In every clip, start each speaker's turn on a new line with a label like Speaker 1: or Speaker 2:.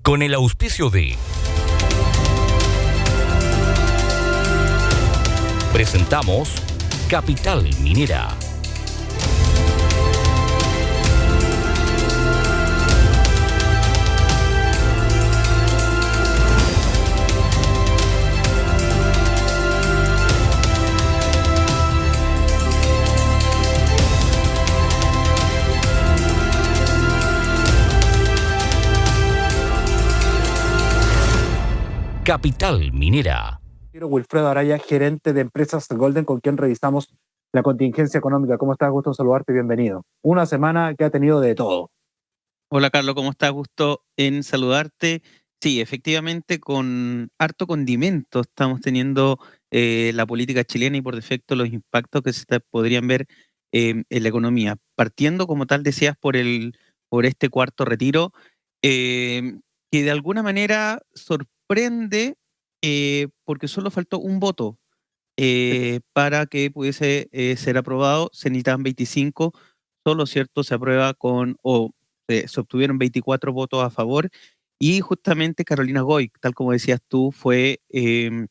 Speaker 1: con el auspicio de... Presentamos Capital Minera. Capital Minera.
Speaker 2: Wilfredo Araya, gerente de Empresas Golden, con quien revisamos la contingencia económica. ¿Cómo estás? Gusto en saludarte y bienvenido. Una semana que ha tenido de todo.
Speaker 3: Hola Carlos, ¿cómo estás? Gusto en saludarte. Sí, efectivamente, con harto condimento estamos teniendo la política chilena y por defecto los impactos que podrían ver en la economía. Partiendo, como tal decías, por este cuarto retiro, que de alguna manera sorprende porque solo faltó un voto para que pudiese ser aprobado. Se necesitaban 25, solo, ¿cierto? Se aprueba se obtuvieron 24 votos a favor y justamente Carolina Goy, tal como decías tú, fue el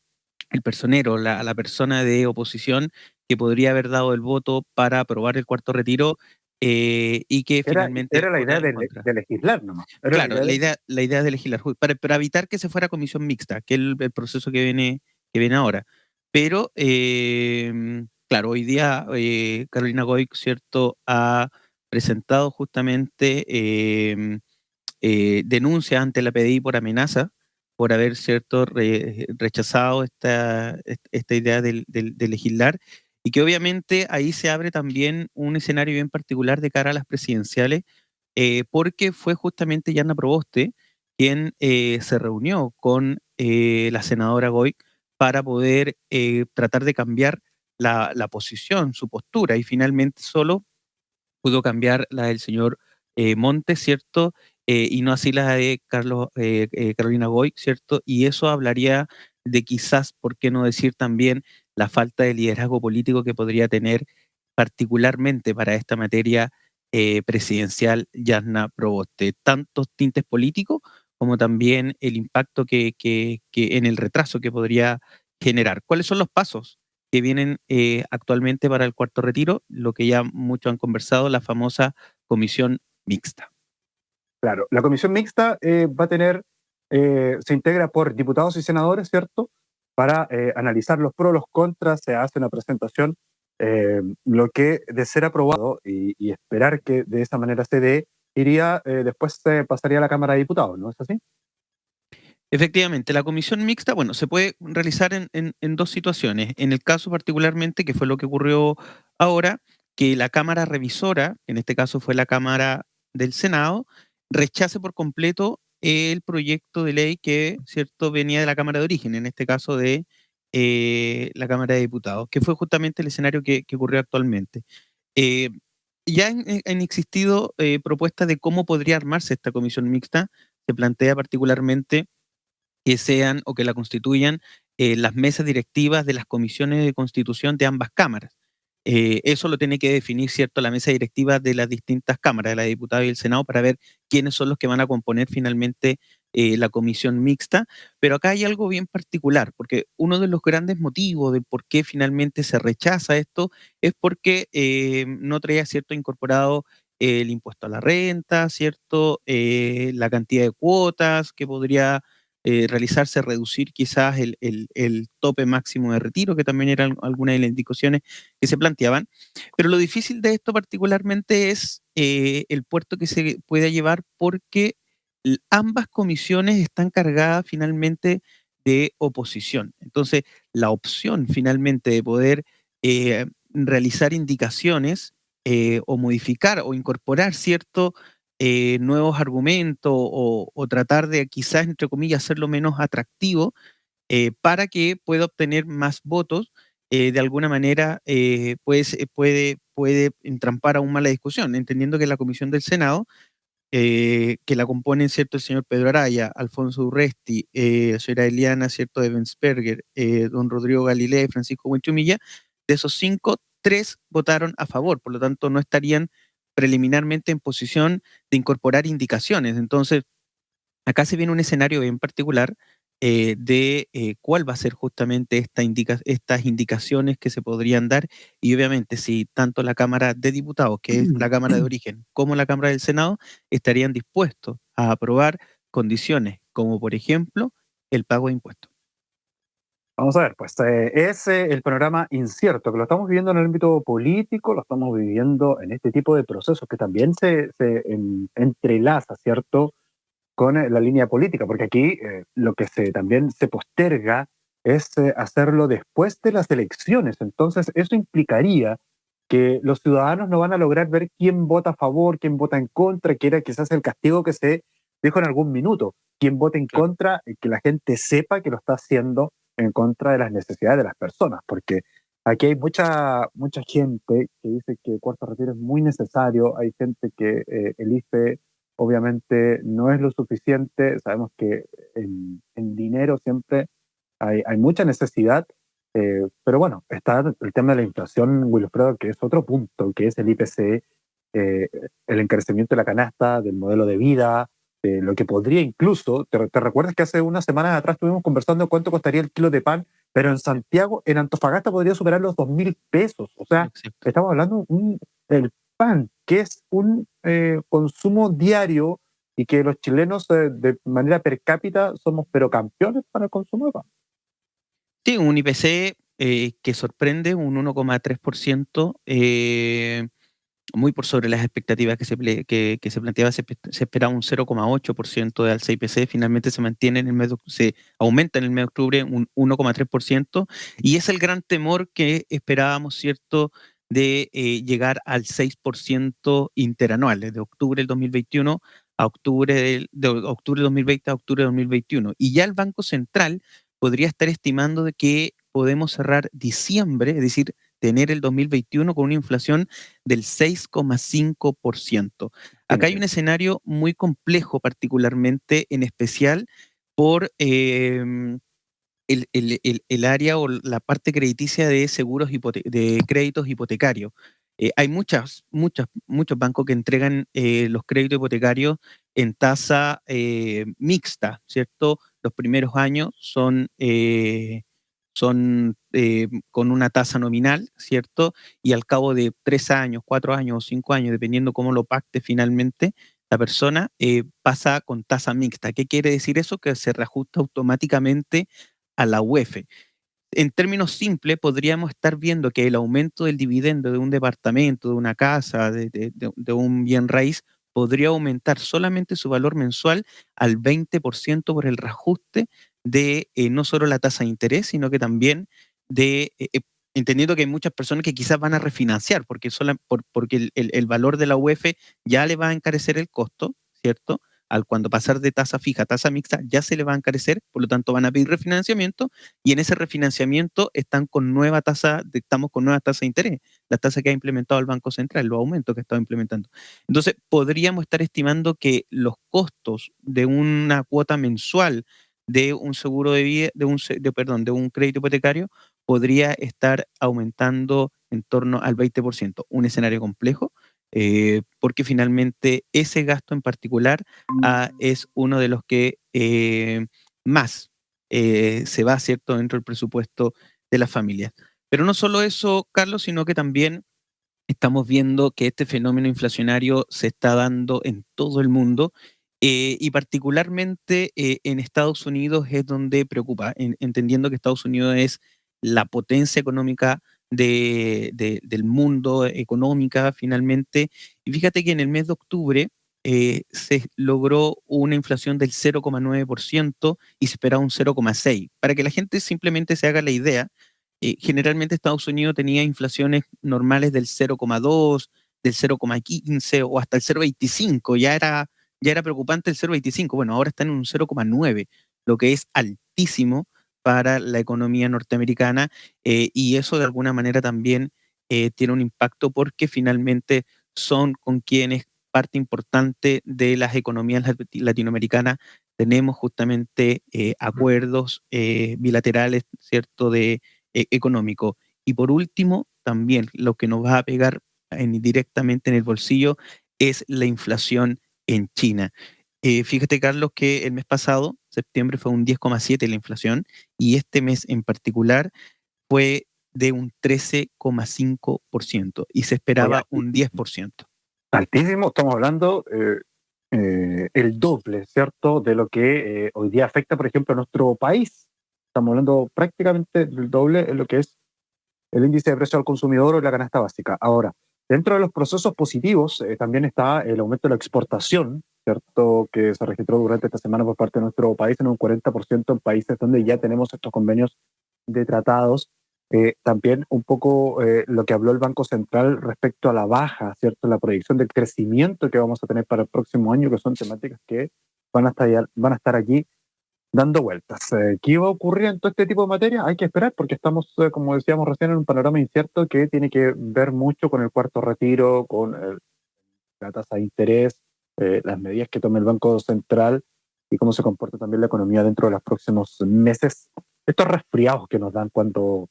Speaker 3: personero, la persona de oposición que podría haber dado el voto para aprobar el cuarto retiro y que finalmente
Speaker 2: Era la idea
Speaker 3: votaron en contra.
Speaker 2: de legislar nomás.
Speaker 3: Claro, la idea de legislar, para evitar que se fuera comisión mixta, que es el proceso que viene ahora. Pero, claro, hoy día Carolina Goy, ¿cierto?, ha presentado justamente denuncias ante la PDI por amenaza, por haber, ¿cierto?, rechazado esta idea de legislar, y que obviamente ahí se abre también un escenario bien particular de cara a las presidenciales, porque fue justamente Yanna Proboste quien se reunió con la senadora Goy para poder tratar de cambiar la posición, su postura, y finalmente solo pudo cambiar la del señor Montes, ¿cierto? Y no así la de Carolina Goy, ¿cierto? Y eso hablaría de quizás, ¿por qué no decir también la falta de liderazgo político que podría tener particularmente para esta materia presidencial Yanna Proboste? Tantos tintes políticos como también el impacto que en el retraso que podría generar. ¿Cuáles son los pasos que vienen actualmente para el cuarto retiro? Lo que ya muchos han conversado, la famosa comisión mixta.
Speaker 2: Claro, la comisión mixta va a tener, se integra por diputados y senadores, ¿cierto? Para analizar los pros, los contras, se hace una presentación, lo que de ser aprobado y esperar que de esa manera se dé, después se pasaría a la Cámara de Diputados, ¿no es así?
Speaker 3: Efectivamente, la comisión mixta, bueno, se puede realizar en dos situaciones. En el caso particularmente, que fue lo que ocurrió ahora, que la Cámara revisora, en este caso fue la Cámara del Senado, rechace por completo el proyecto de ley que, cierto, venía de la Cámara de origen, en este caso de la Cámara de Diputados, que fue justamente el escenario que ocurrió actualmente. Eh, ya han existido propuestas de cómo podría armarse esta comisión mixta. Se plantea particularmente que sean o que la constituyan las mesas directivas de las comisiones de constitución de ambas cámaras. Eso lo tiene que definir, ¿cierto?, la mesa directiva de las distintas cámaras, de la diputada y el Senado, para ver quiénes son los que van a componer finalmente la comisión mixta. Pero acá hay algo bien particular, porque uno de los grandes motivos de por qué finalmente se rechaza esto es porque no traía, ¿cierto?, incorporado el impuesto a la renta, ¿cierto?, la cantidad de cuotas que podría realizarse, reducir quizás el tope máximo de retiro, que también eran algunas de las indicaciones que se planteaban. Pero lo difícil de esto particularmente es el puerto que se puede llevar, porque ambas comisiones están cargadas finalmente de oposición. Entonces, la opción finalmente de poder realizar indicaciones o modificar o incorporar cierto nuevos argumentos o tratar de quizás, entre comillas, hacerlo menos atractivo para que pueda obtener más votos, de alguna manera pues, puede entrampar aún más la discusión, entendiendo que la Comisión del Senado, que la componen, ¿cierto?, el señor Pedro Araya, Alfonso Urresti, la señora Eliana, ¿cierto?, Ebensperger, don Rodrigo Galilea y Francisco Buenchumilla. De esos 5, 3 votaron a favor, por lo tanto no estarían preliminarmente en posición de incorporar indicaciones. Entonces, acá se viene un escenario bien particular de cuál va a ser justamente estas indicaciones que se podrían dar y obviamente si tanto la Cámara de Diputados, que es la Cámara de origen, como la Cámara del Senado estarían dispuestos a aprobar condiciones como por ejemplo el pago de impuestos.
Speaker 2: Vamos a ver, pues es el panorama incierto, que lo estamos viviendo en el ámbito político, lo estamos viviendo en este tipo de procesos que también entrelaza, ¿cierto?, con la línea política, porque aquí lo que también se posterga es hacerlo después de las elecciones. Entonces, eso implicaría que los ciudadanos no van a lograr ver quién vota a favor, quién vota en contra, que era quizás el castigo que se dijo en algún minuto. Quién vota en
Speaker 3: Claro.
Speaker 2: contra, que la gente sepa que lo está haciendo en contra de las necesidades de las personas, porque aquí hay mucha gente que dice que el cuarto retiro es muy necesario, hay gente que el IFE obviamente no es lo suficiente, sabemos que en dinero siempre hay mucha necesidad, pero bueno, está el tema de la inflación, Wilfredo, que es otro punto, que es el IPC, eh, el encarecimiento de la canasta, del modelo de vida, de lo que podría incluso, te recuerdas que hace unas semanas atrás estuvimos conversando cuánto costaría el kilo de pan, pero en
Speaker 3: Sí,
Speaker 2: Santiago, en Antofagasta podría superar los 2.000 pesos, o sea,
Speaker 3: exacto.
Speaker 2: estamos hablando del pan, que es un consumo diario y que los chilenos de manera per cápita somos pero campeones para el consumo de pan.
Speaker 3: Sí, un IPC que sorprende un 1,3%, muy por sobre las expectativas que se planteaba. Se esperaba un 0,8% de alza IPC, finalmente se mantiene en el mes se aumenta en el mes de octubre un 1,3%, y es el gran temor que esperábamos, ¿cierto?, de llegar al 6% interanual, desde octubre del 2021 a de octubre del 2020 a octubre del 2021. Y ya el Banco Central podría estar estimando de que podemos cerrar diciembre, es decir, tener el 2021 con una inflación del 6,5%. Acá hay un
Speaker 2: Imagínate.
Speaker 3: escenario muy complejo, particularmente en especial por el área o la parte crediticia de seguros de créditos hipotecarios. Hay muchos bancos que entregan los créditos hipotecarios en tasa mixta, ¿cierto? Los primeros años son con una tasa nominal, ¿cierto? Y al cabo de 3 años, 4 años o 5 años, dependiendo cómo lo pacte finalmente, la persona pasa con tasa mixta. ¿Qué quiere decir eso? Que se reajusta automáticamente a la UEF. En términos simples, podríamos estar viendo que el aumento del dividendo de un departamento, de una casa, de un bien raíz, podría aumentar solamente su valor mensual al 20% por el reajuste de no solo la tasa de interés, sino que también entendiendo que hay muchas personas que quizás van a refinanciar, porque el valor de la UEF ya le va a encarecer el costo, ¿cierto? Al cuando pasar de tasa fija a tasa mixta, ya se le va a encarecer, por lo tanto van a pedir refinanciamiento, y en ese refinanciamiento estamos con nueva tasa de interés, la tasa que ha implementado el Banco Central, los aumentos que ha estado implementando. Entonces, podríamos estar estimando que los costos de una cuota mensual de un seguro de vida, de un crédito hipotecario, podría estar aumentando en torno al 20%. Un escenario complejo, porque finalmente ese gasto en particular es uno de los que más se va, ¿cierto?, dentro del presupuesto de las familias. Pero no solo eso, Carlos, sino que también estamos viendo que este fenómeno inflacionario se está dando en todo el mundo, y particularmente en Estados Unidos es donde preocupa, entendiendo que Estados Unidos es la potencia económica del mundo, económica finalmente. Y fíjate que en el mes de octubre se logró una inflación del 0,9% y se esperaba un 0,6%. Para que la gente simplemente se haga la idea, generalmente Estados Unidos tenía inflaciones normales del 0,2, del 0,15 o hasta el 0,25. Ya era preocupante el 0,25. Bueno, ahora está en un 0,9, lo que es altísimo para la economía norteamericana, y eso de alguna manera también tiene un impacto porque finalmente son con quienes parte importante de las economías latinoamericanas tenemos justamente acuerdos bilaterales, ¿cierto?, económico. Y por último, también lo que nos va a pegar directamente en el bolsillo es la inflación en China. Fíjate, Carlos, que el mes pasado, septiembre, fue un 10,7 la inflación y este mes en particular fue de un 13,5% y se
Speaker 2: Oye,
Speaker 3: esperaba un 10%.
Speaker 2: altísimo, estamos hablando el doble, ¿cierto?, de lo que hoy día afecta, por ejemplo, a nuestro país. Estamos hablando prácticamente del doble en lo que es el índice de precio al consumidor o la canasta básica. Ahora, dentro de los procesos positivos también está el aumento de la exportación, ¿cierto?, que se registró durante esta semana por parte de nuestro país en un 40% en países donde ya tenemos estos convenios de tratados. También un poco lo que habló el Banco Central respecto a la baja, ¿cierto?, la proyección del crecimiento que vamos a tener para el próximo año, que son temáticas que van a estar allí dando vueltas. ¿Qué va a ocurrir en todo este tipo de materia? Hay que esperar porque estamos, como decíamos recién, en un panorama incierto que tiene que ver mucho con el cuarto retiro, con la tasa de interés, las medidas que tome el Banco Central y cómo se comporta también la economía dentro de los próximos meses. Estos resfriados que nos dan cuando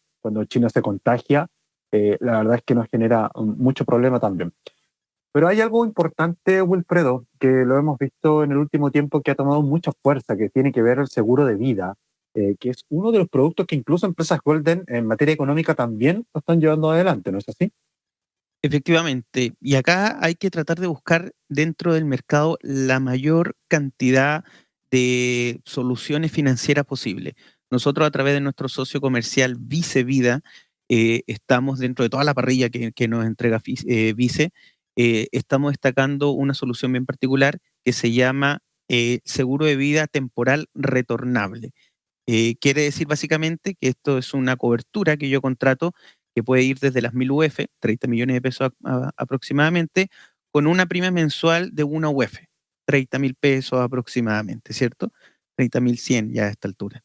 Speaker 2: China se contagia, la verdad es que nos genera mucho problema también. Pero hay algo importante, Wilfredo, que lo hemos visto en el último tiempo que ha tomado mucha fuerza, que tiene que ver el seguro de vida, que es uno de los productos que incluso empresas Golden en materia económica también lo están llevando adelante, ¿no es así?
Speaker 3: Efectivamente, y acá hay que tratar de buscar dentro del mercado la mayor cantidad de soluciones financieras posible. Nosotros a través de nuestro socio comercial Vice Vida estamos dentro de toda la parrilla que nos entrega Vice, estamos destacando una solución bien particular que se llama seguro de vida temporal retornable. Quiere decir básicamente que esto es una cobertura que yo contrato que puede ir desde las 1000 UF, 30 millones de pesos aproximadamente, con una prima mensual de una UF, 30.000 pesos aproximadamente, ¿cierto? 30.100 ya a esta altura.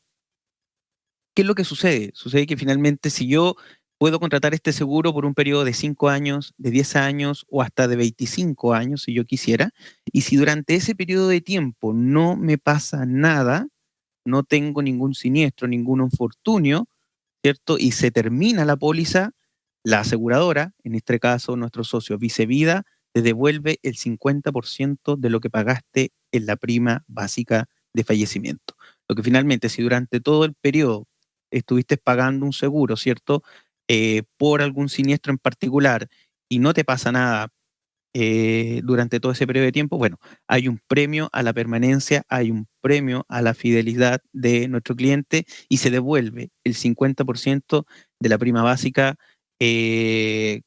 Speaker 3: ¿Qué es lo que sucede? Sucede que finalmente si yo puedo contratar este seguro por un periodo de 5 años, de 10 años o hasta de 25 años si yo quisiera, y si durante ese periodo de tiempo no me pasa nada, no tengo ningún siniestro, ningún infortunio, ¿cierto? Y se termina la póliza, la aseguradora, en este caso nuestro socio Vicevida, te devuelve el 50% de lo que pagaste en la prima básica de fallecimiento. Lo que finalmente, si durante todo el periodo estuviste pagando un seguro, ¿cierto? Por algún siniestro en particular y no te pasa nada durante todo ese periodo de tiempo, bueno, hay un premio a la permanencia, hay un premio a la fidelidad de nuestro cliente y se devuelve el 50% de la prima básica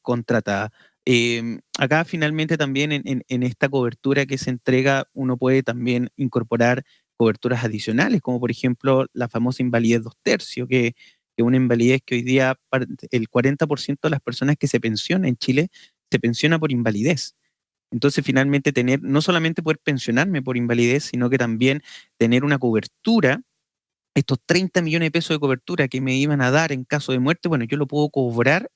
Speaker 3: contratada. Acá finalmente también en esta cobertura que se entrega uno puede también incorporar coberturas adicionales, como por ejemplo la famosa invalidez 2/3, que es una invalidez que hoy día el 40% de las personas que se pensionan en Chile se pensiona por invalidez. Entonces, finalmente, tener, no solamente poder pensionarme por invalidez, sino que también tener una cobertura, estos 30 millones de pesos de cobertura que me iban a dar en caso de muerte, bueno, yo lo puedo cobrar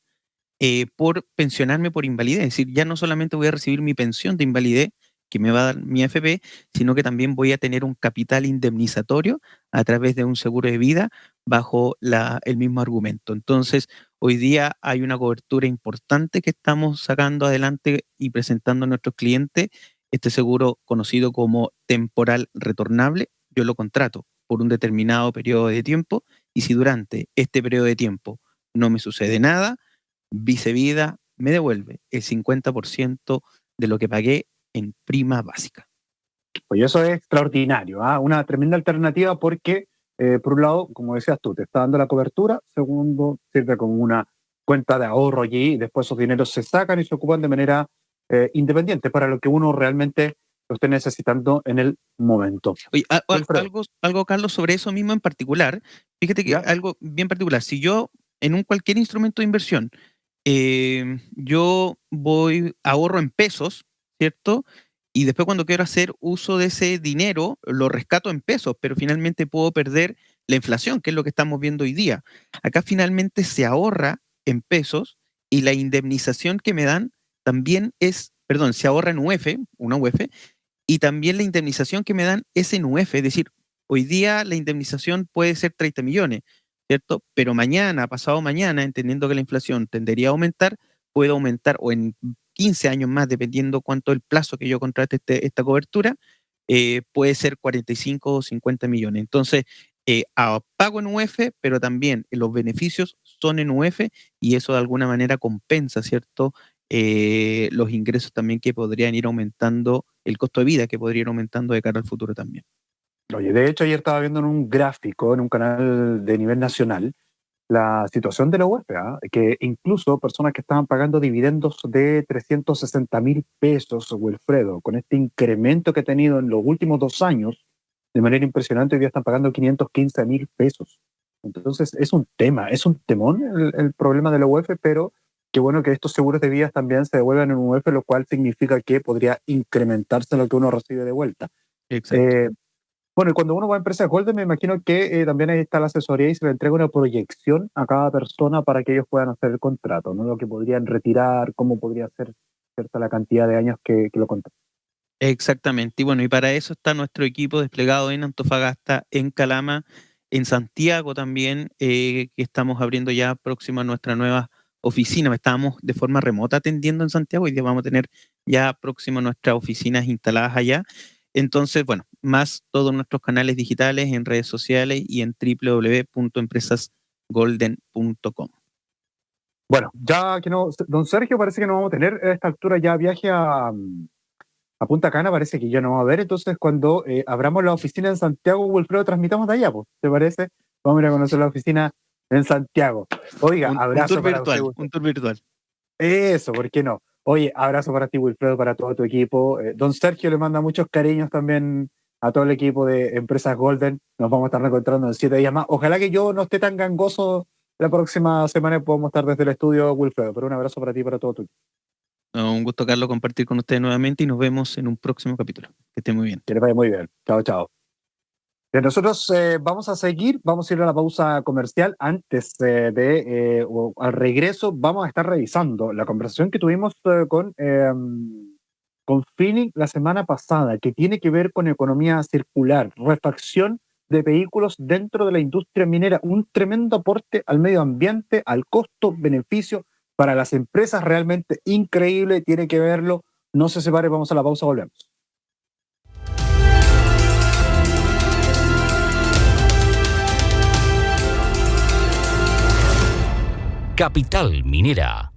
Speaker 3: por pensionarme por invalidez. Es decir, ya no solamente voy a recibir mi pensión de invalidez que me va a dar mi AFP, sino que también voy a tener un capital indemnizatorio a través de un seguro de vida bajo el mismo argumento. Entonces, hoy día hay una cobertura importante que estamos sacando adelante y presentando a nuestros clientes. Este seguro conocido como temporal retornable, yo lo contrato por un determinado periodo de tiempo y si durante este periodo de tiempo no me sucede nada, Vicevida me devuelve el 50% de lo que pagué en prima básica.
Speaker 2: Pues eso es extraordinario, ¿ah? Una tremenda alternativa porque, por un lado, como decías tú, te está dando la cobertura, segundo, sirve como una cuenta de ahorro allí y después esos dineros se sacan y se ocupan de manera independiente para lo que uno realmente lo esté necesitando en el momento.
Speaker 3: Oye,
Speaker 2: Wilfredo,
Speaker 3: algo, Carlos, sobre eso mismo en particular. Fíjate que
Speaker 2: ¿ya?
Speaker 3: algo bien particular. Si yo en cualquier instrumento de inversión, yo ahorro en pesos, ¿cierto? Y después cuando quiero hacer uso de ese dinero, lo rescato en pesos, pero finalmente puedo perder la inflación, que es lo que estamos viendo hoy día. Acá finalmente se ahorra en pesos y la indemnización que me dan también es, perdón, se ahorra en UF, una UF, y también la indemnización que me dan es en UF, es decir, hoy día la indemnización puede ser 30 millones, ¿cierto? Pero mañana, pasado mañana, entendiendo que la inflación tendería a aumentar, puede aumentar o en 15 años más, dependiendo cuánto el plazo que yo contrate esta cobertura, puede ser 45 o 50 millones. Entonces, pago en UF, pero también los beneficios son en UF y eso de alguna manera compensa, ¿cierto? Los ingresos también que podrían ir aumentando, el costo de vida que podría ir aumentando de cara al futuro también.
Speaker 2: Oye, de hecho, ayer estaba viendo en un gráfico, en un canal de nivel nacional, la situación de la UEF, que incluso personas que estaban pagando dividendos de 360.000 pesos, Wilfredo, con este incremento que ha tenido en los últimos 2 años, de manera impresionante, hoy día están pagando 515.000 pesos. Entonces, es un tema, es un temón el problema de la UEF, pero qué bueno que estos seguros de vida también se devuelvan en UEF, lo cual significa que podría incrementarse lo que uno recibe de vuelta.
Speaker 3: Exacto.
Speaker 2: Bueno, y cuando uno va a empresas Golden, me imagino que también ahí está la asesoría y se le entrega una proyección a cada persona para que ellos puedan hacer el contrato, ¿no? Lo que podrían retirar, cómo podría ser cierta la cantidad de años que lo contratan.
Speaker 3: Exactamente. Y bueno, y para eso está nuestro equipo desplegado en Antofagasta, en Calama, en Santiago también, que estamos abriendo ya próximo a nuestra nueva oficina. Estábamos de forma remota atendiendo en Santiago y ya vamos a tener ya próximo nuestras oficinas instaladas allá. Entonces, bueno, más todos nuestros canales digitales en redes sociales y en www.empresasgolden.com.
Speaker 2: Bueno, ya que no, don Sergio, parece que no vamos a tener a esta altura ya viaje a Punta Cana, parece que ya no va a haber, entonces cuando abramos la oficina en Santiago, Wilfredo, transmitamos de allá, pues, ¿te parece? Vamos a ir a conocer la oficina en Santiago. Oiga, abrazo
Speaker 3: tour
Speaker 2: para
Speaker 3: virtual,
Speaker 2: usted.
Speaker 3: un tour virtual.
Speaker 2: Eso, ¿por qué no? Oye, abrazo para ti, Wilfredo, para todo tu equipo. Don Sergio le manda muchos cariños también a todo el equipo de Empresas Golden. Nos vamos a estar reencontrando en 7 días más. Ojalá que yo no esté tan gangoso la próxima semana y podamos estar desde el estudio, Wilfredo. Pero un abrazo para ti y para todo tu equipo.
Speaker 3: Un gusto, Carlos, compartir con ustedes nuevamente y nos vemos en un próximo capítulo. Que esté muy bien.
Speaker 2: Que les vaya muy bien. Chao, chao. Bien, nosotros vamos a seguir, vamos a ir a la pausa comercial. Antes al regreso, vamos a estar revisando la conversación que tuvimos con Finning la semana pasada, que tiene que ver con economía circular, refacción de vehículos dentro de la industria minera, un tremendo aporte al medio ambiente, al costo-beneficio para las empresas, realmente increíble, tiene que verlo. No se separe, vamos a la pausa, volvemos.
Speaker 1: Capital Minera.